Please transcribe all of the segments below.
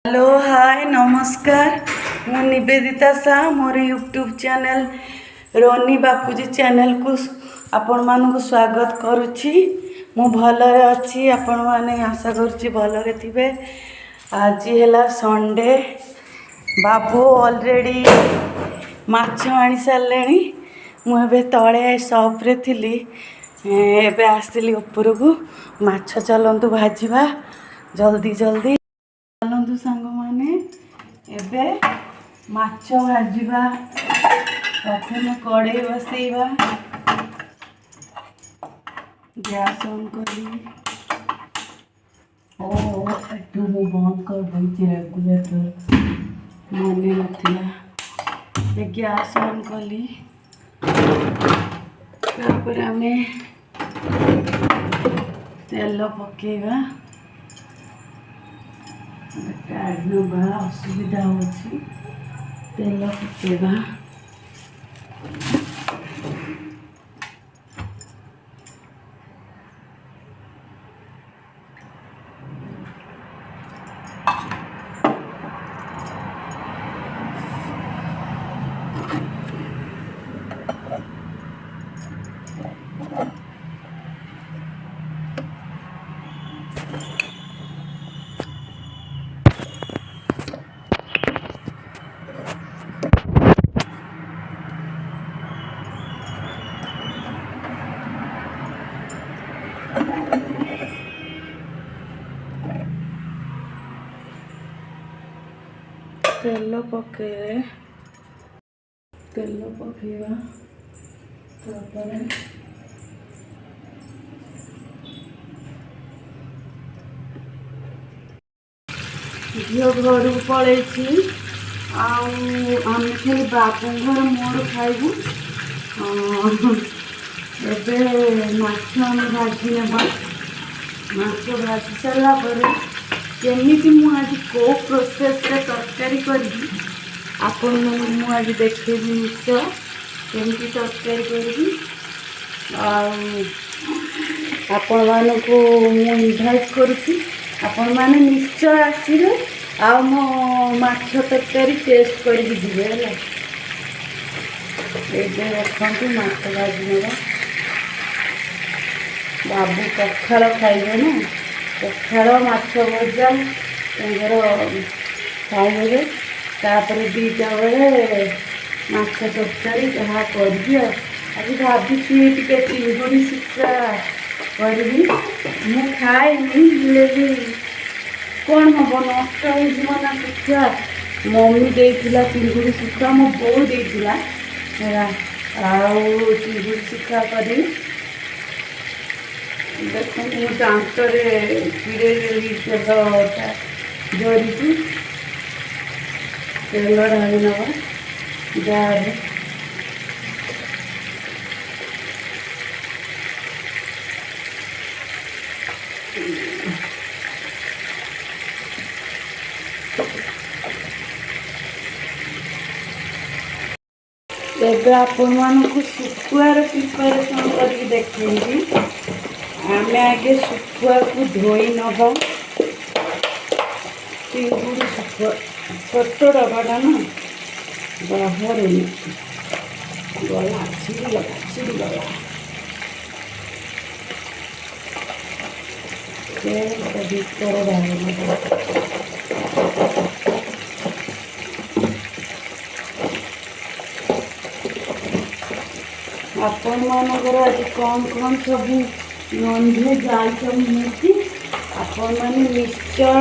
Hello hi नमस्कार मु निवेदिता सा मोर यूट्यूब चैनल रोनी बापूजी चैनल को आपण मानक स्वागत करुच्ची। मु भलरे अच्छी आपण माने आशा करुच्ची भलरे थिबे। आज है संडे बाबू ऑलरेडी माछ आनी सारे मुझे तले सप्रे थी एबे आसली ऊपर को माछ चलतु भाजवा जल्दी जल्दी चलतु सांग माने एबे माछ भाजवा। प्रथम कड़े बसैबा गैस ऑन करी एटू मु बंद कर देछि रेगुलेटर मने नथिला गैस ऑन कली तापर आमे तेल पकेगा बड़ा असुविधा होची तेल पकेगा। तेल पकेरे तेल पकेगा तापर झील घर को पलि आम खाली बाबू घर मोर खाइबू एबे माछ आम भाजी नेबा माछ भाजी सारा केमिति मु आज को प्रोसेस रे तरकारी करी आपन मु आज देखेबी निश्चय केमिति तरकारी करी आपण मानकु मु इनवाइट करूची आपण माने निश्चय आसीबे आ मो माछ तरकारी टेस्ट करी दिबे हैला। एबे रखंतु माछ भाजी नेबा बाबू पखाल खाइबे ना पखाल माछ भजा खाइबे तापर दीटा बेले माछ तरकारी जहाँ करी आज भावी टे चिंगुड़ी शिक्षा करी मु खाइनी भी कौन हम नष्ट हो ना शिक्षा मम्मी देला चिंगुड़ी शिक्षा मो बो देला चिंगुड़ी शिक्षा करी देख मु दांतरे चिड़े तेलटा जरी तेल ढाली नवा जार एबे आपण मानकु सुखुआर प्रिपरेशन करके देखेंगे। आमे आगे सुखुआ को धोई नवा चिंगुड़ी सुखुआ छोट डबाटा ना बाहर गला छिड़ी गला भीतर बाहर आपण मानकर आज कौन कौन सब नॉनभेज आइटम होती आपण मैंने निश्चय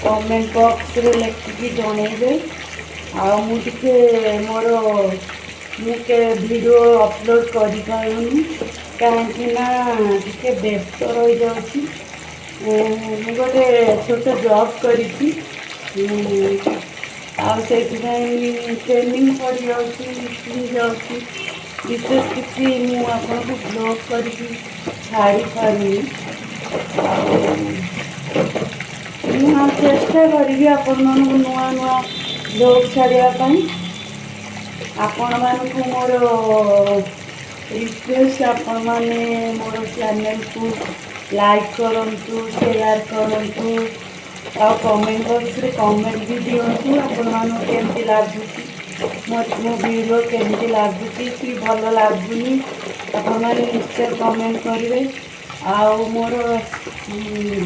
कमेंट बॉक्स रे लिखिकी जनइबे आके मोर मुझे वीडियो अपलोड कर पारूनी कहीं व्यस्त रही जाऊँगी गोटे छोट जॉब करी ट्रेनिंग पड़ जाऊँगी विशेष किसी मुझे ब्लॉग कर छाड़ी पारूनी चेष्टा करी आपण मानक नुआ नुआ ब्लॉग छाड़ापी आपण मानक मोर रिक्वेस्ट आपण माने मोर चैनल को लाइक करंतु शेयर करंतु ଆଉ କମେଣ୍ଟ ବକ୍ସରେ କମେଣ୍ଟ ବି ଦିଅନ୍ତୁ ଆପଣମାନଙ୍କୁ କେମିତି ଲାଗୁଛି ମୋ ଭିଡ଼ିଓ କେମିତି ଲାଗୁଛି କି ଭଲ ଲାଗୁନି ଆପଣମାନେ ନିଶ୍ଚୟ କମେଣ୍ଟ କରିବେ। ଆଉ ମୋର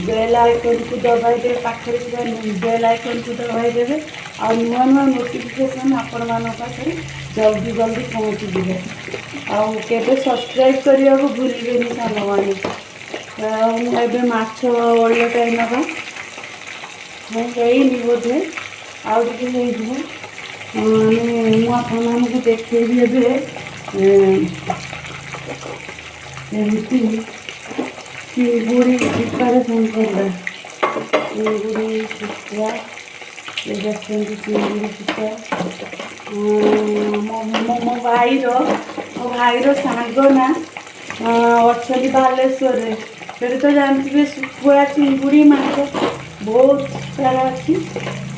ବେଲ୍ ଆଇକନ୍କୁ ଦବାଇଦେବେ, ପାଖରେ ଥିବା ବେଲ୍ ଆଇକନ୍କୁ ଦବାଇଦେବେ। ଆଉ ନୂଆ ନୂଆ ନୋଟିଫିକେସନ୍ ଆପଣମାନଙ୍କ ପାଖରେ ଜଲ୍ଦି ଜଲ୍ଦି ପହଞ୍ଚିଯିବ। ଆଉ କେବେ ସବସ୍କ୍ରାଇବ୍ କରିବାକୁ ଭୁଲିବେନି ସାଙ୍ଗମାନେ। ଆଉ ଏବେ ମାଛ ଓଳିଆଟା ନେବା ହେଇନି ବୋଧେ, ଆଉ ଟିକେ ହେଇଯିବ। ମୁଁ ଆପଣମାନଙ୍କୁ ଦେଖେଇବି ଏବେ ଏମିତି ଚିଙ୍ଗୁଡ଼ି ପ୍ରିପାରେସନ୍ କରିବା। ଚିଙ୍ଗୁଡ଼ି ଶୁଖୁଆ ଦେଖନ୍ତୁ, ଚିଙ୍ଗୁଡ଼ି ଶୁଖୁଆ ମୋ ଭାଇର ସାଙ୍ଗ ନା ଅଛନ୍ତି ବାଲେଶ୍ୱରରେ। ସେଠି ତ ଜାଣିଥିବେ ଶୁଖୁଆ ଚିଙ୍ଗୁଡ଼ି ମାଛ ବହୁତ ସାରା ଅଛି।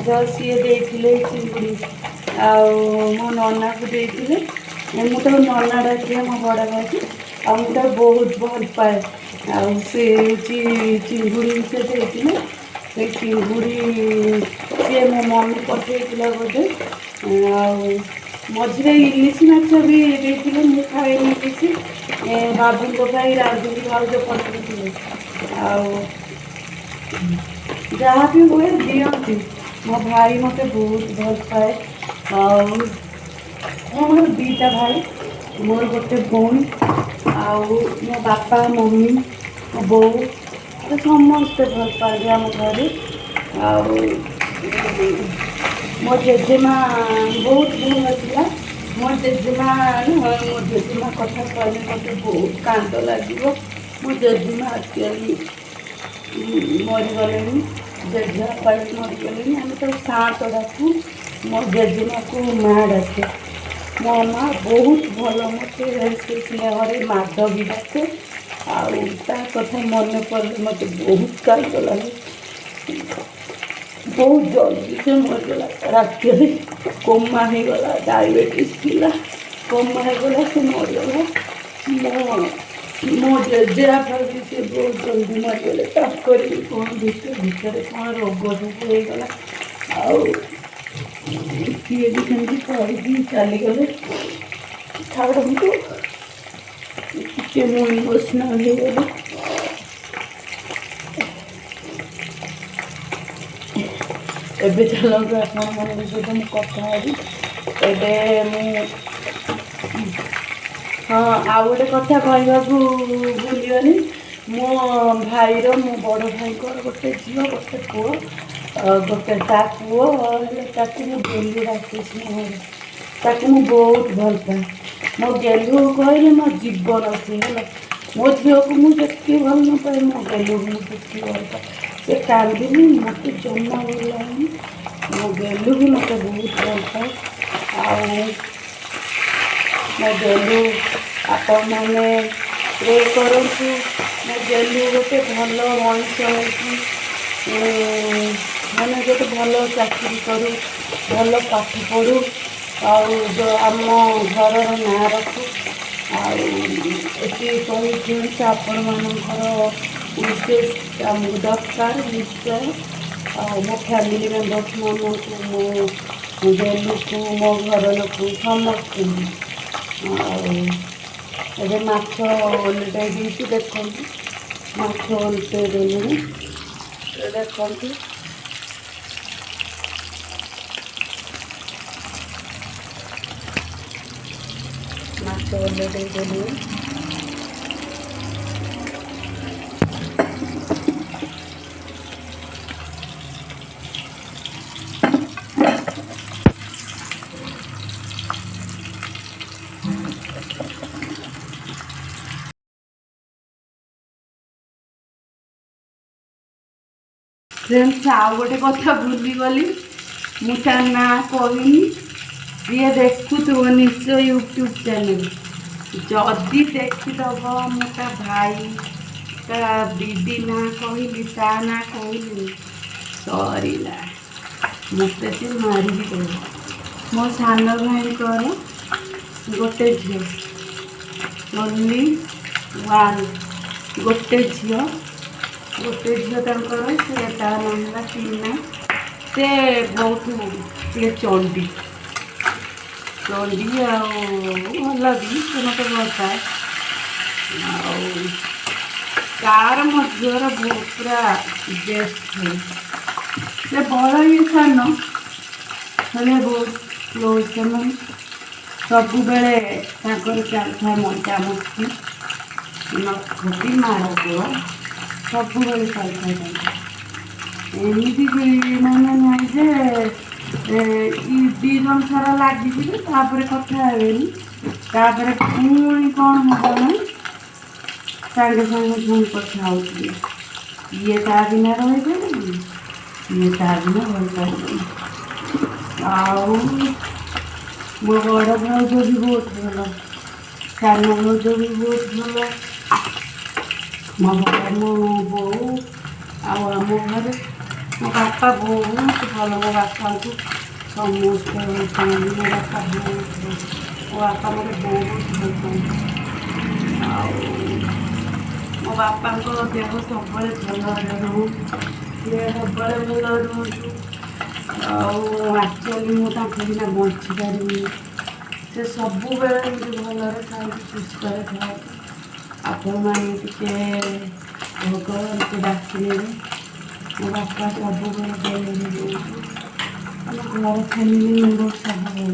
ତ ସିଏ ଦେଇଥିଲେ ଚିଙ୍ଗୁଡ଼ି, ଆଉ ମୋ ନନାକୁ ଦେଇଥିଲେ। ମୁଁ ତାକୁ ନନା ଡାକେ, ମୋ ବଡ଼ ଭାଇକି। ଆଉ ମୁଁ ତାକୁ ବହୁତ ଭଲ ପାଏ। ଆଉ ସେ ହେଉଛି ଚିଙ୍ଗୁଡ଼ି ସେ ଦେଇଥିଲେ। ସେଇ ଚିଙ୍ଗୁଡ଼ି ସିଏ ମୋ ମମି ପଠେଇଥିଲା ବୋଧେ। ଆଉ ମଝିରେ ଇଲିଶି ମାଛ ବି ଦେଇଥିଲେ, ମୁଁ ଖାଇନି ଇଲିଶି। ବାବୁଙ୍କ ପାଇଁ ରାଜୁକି ଭାଉଜ ପଠେଇଥିଲେ। ଆଉ ଯାହା ବି ହୁଏ ଦିଅନ୍ତି। ମୋ ଭାଇ ମୋତେ ବହୁତ ଭଲ ପାଏ। ଆଉ ମୋର ଦୁଇଟା ଭାଇ, ମୋର ଗୋଟେ ଭଉଣୀ। ଆଉ ମୋ ବାପା ମମି ମୋ ବୋଉ ସମସ୍ତେ ଭଲ ପାଆନ୍ତି ଆମ ଘରେ। ଆଉ ମୋ ଜେଜେମା ବହୁତ ଭଲ ଥିଲା। ମୋ ଜେଜେମା କଥା କହିଲେ ମୋତେ ବହୁତ କାନ୍ଦ ଲାଗିବ। ମୋ ଜେଜେମା ଆକ୍ଚୁଆଲି ମରିଗଲେଣି, ଜେଜେବାପା ବି ମରିଗଲେଣି। ଆମେ ତାକୁ ସାଆନ୍ତ ଡାକୁ, ମୋ ଜେଜେମାକୁ ମାଆ ଡାକେ। ମୋ ମାଆ ବହୁତ ଭଲ, ମୋତେ ସେ ସ୍ନେହରେ ମାଧବୀ ଡାକେ। ଆଉ ତା କଥା ମନେ ପଡ଼ିଲେ ମୋତେ ବହୁତ କାନ୍ଦ ଲାଗେ। ବହୁତ ଜଲ୍ଦି ସେ ମରିଗଲା। ରାତିରେ କୋମା ହେଇଗଲା, ଡାଇବେଟିସ୍ ଥିଲା, କୋମା ହେଇଗଲା, ସେ ମରିଗଲା। ମୋ ଜେଜେବାପା ବି ସେ ବହୁତ ଜଲ୍ଦି ମରିଗଲେ। ତାଙ୍କର ବି କ'ଣ ଭିତରେ କ'ଣ ରୋଗ ସବୁ ହେଇଗଲା। ଆଉ କିଏ ବି ସେମିତି କରିକି ଚାଲିଗଲେ। ଛାଡ଼ନ୍ତୁ, ଟିକେ ମୁଁ ଇମୋସନାଲ୍ ହେଇଗଲି। ଏବେ ଚାଲନ୍ତୁ ଆପଣମାନଙ୍କ ସହିତ ମୁଁ କଥା ହେବି। ଏବେ ଆଉ ଗୋଟେ କଥା କହିବାକୁ ଭୁଲିଗଲି। ମୋ ବଡ଼ ଭାଇଙ୍କର ଗୋଟେ ଝିଅ ଗୋଟେ ପୁଅ। ତା ପୁଅ ହେଲେ ତାକୁ ମୁଁ ଗେଲୁ ଡାକେ ସ୍ନେହରେ। ତାକୁ ମୁଁ ବହୁତ ଭଲ ପାଏ। ମୋ ଗେଲୁ କହିଲେ ମୋ ଜୀବନ ସିଏ ହେଲା। ମୋ ଝିଅକୁ ମୁଁ ଯେତିକି ଭଲ ନ ପାଏ, ମୋ ଗେଲୁକୁ ମୁଁ ସେତିକି ଭଲ ପାଏ। ସେ କାନ୍ଦିନି, ମୋତେ ଜମା ଭଲ ଲାଗେନି। ମୋ ଗେଲୁ ବି ମୋତେ ବହୁତ ଭଲ ପାଏ। ଆଉ ମୋ ଗେଲୁ ଆପଣମାନେ ପ୍ରେ କରନ୍ତୁ, ମୋ ଗେଲୁ ଗୋଟେ ଭଲ ମଣିଷ ହେଇକି ମାନେ ଗୋଟେ ଭଲ ଚାକିରି କରୁ, ଭଲ ପାଠ ପଢ଼ୁ, ଆଉ ଆମ ଘରର ନାଁ ରଖୁ। ଆଉ ଏତିକି କହିକି ଆପଣମାନଙ୍କର ବିଶେଷ ଆମକୁ ଦରକାର ନିଶ୍ଚୟ। ଆଉ ମୋ ଫ୍ୟାମିଲି ମେମ୍ବର୍ସମାନଙ୍କୁ, ମୋ ଗେଲୁକୁ, ମୋ ଘର ଲୋକଙ୍କୁ ସମସ୍ତଙ୍କୁ। ଆଉ ଏବେ ମାଛ ଓଲଟାଇ ଦେଇଛି, ଦେଖନ୍ତୁ ମାଛ ଓଲଟାଇ ଦେଲିଣି। ଦେଖନ୍ତୁ ମାଛ ଓଲଟାଇ ଦେଲିଣି। ଫ୍ରେଣ୍ଡସ୍, ଆଉ ଗୋଟେ କଥା ଭୁଲିଗଲି, ମୁଁ ତା ନାଁ କହିନି। ଯିଏ ଦେଖୁଥିବ ନିଶ୍ଚୟ ୟୁଟ୍ୟୁବ୍ ଚ୍ୟାନେଲ୍, ଯଦି ଦେଖିଦେବ ମୁଁ ତା ଭାଇ ତା ଦିଦି ନାଁ କହିଲି, ତା ନାଁ କହିଲି, ସରିଲା, ମୋତେ ସେ ମାରିକି ଦେବ। ମୋ ସାନ ଭାଇଙ୍କର ଗୋଟେ ଝିଅ, ଓନ୍ଲି ୱାନ୍, ଗୋଟେ ଝିଅ। गोटे झील से तार नाम है टीना से बहुत टे चंडी चंडी भल भी से मत भल पाए तार मझर बहुत पूरा बेस्ट है से बड़ ही सान हेल्ले बहुत स्लो से सब बेले चलता मजा मस्ती नखी माड़ गोड़ सब बेले चलता एमती माने ना जे दिन सारा लगे कथा है पुणी कौन हम ना सागे सागे पुणी कथा हो ये ता बिना रही ये ता बिना रही पारे मो बड़ भाज भी बहुत भल सान भाज भी बहुत भल मो बो आम घर मो बापा बहुत भल मो बापा को समस्त मो बापा बहुत मो बापा मत बहुत भल पाए मो बापा देह सब भल रू सी सब भल रुहतु आक्चुअली मुझे बंची पारि से सब बेले भलरे खाई सुस्थ था आपण मैंने भगवान को डाकिले मो बापा सब बेले घर फैमिली मेम्बर सब भल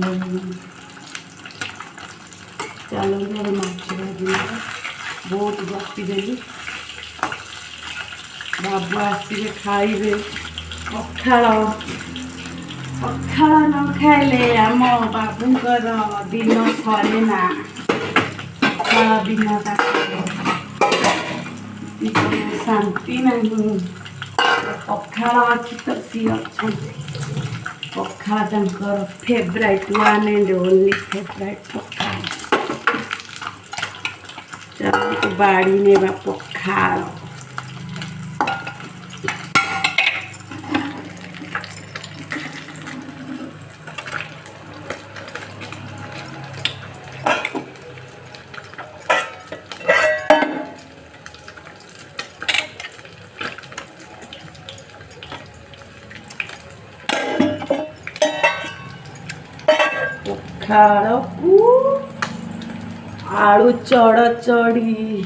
चलो माछ भाजी बहुत गपिदेली बाबू आसिके खाइबे पखाल पखाल न खाइले आम बाबूंकर दिन सरे ना पखाल बिना शांति नहीं पखाल अच्छी तो सी अच्छा पखाल favourite one and only favourite पखाल चलो बाड़ी ने पखाल आलू चढ़ चढ़ी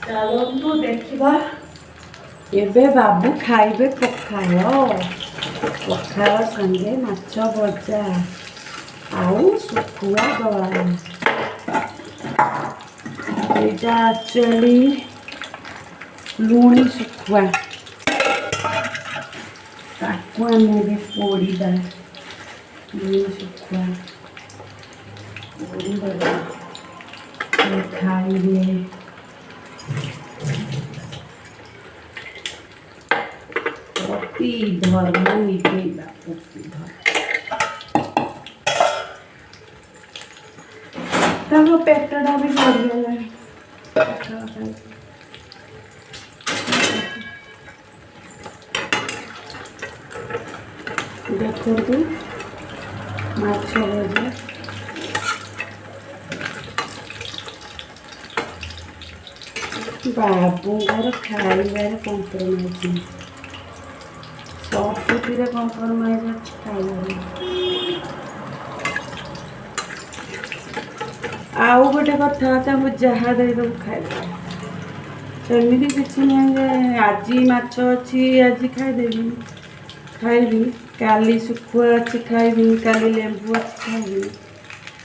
चलतु देखा एबे बाबू खाइबे पखाल पखाल संगे माछ भजा आउ सुखुआ दला एटा एक्चुअली लुणी सुखुआ ताकू आमे पोड़ा लुणी सुखुआ खाइबे प्रति धर्म निभेगा प्रति धर्म पेटटा भी बढ़िया देखते माछ भजा बाबूर खाइबार कम्प्रोमाइज सबुथिरे कम्प्रोमाइज खाइबार आउ गोटे कथा जहाँ देदेबू खाइबा सेमती किसी नहीं आज माछ अच्छी आज खाईदेवी खाइबी काली सुखुआ अच्छी खाइबी काली लेंबू अच्छी खाइबी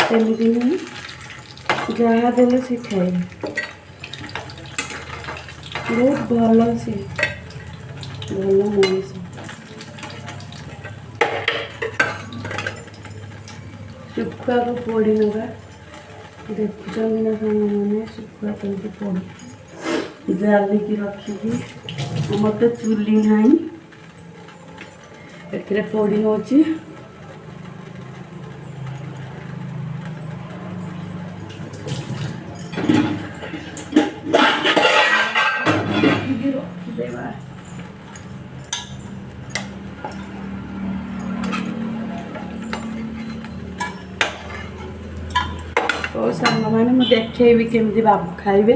सेमती नहीं जहाँ देले सी खाइबी बहुत भल सी भल मनीष सुखुआ को पोड़ी नगा देखुं ना मैंने सुखुआ कहीं पोड़ी जालिकी रखी मत चुली ना ए पोड़ी हो ହଉ ସାଙ୍ଗମାନେ ମୁଁ ଦେଖେଇବି କେମିତି ବାବୁ ଖାଇବେ।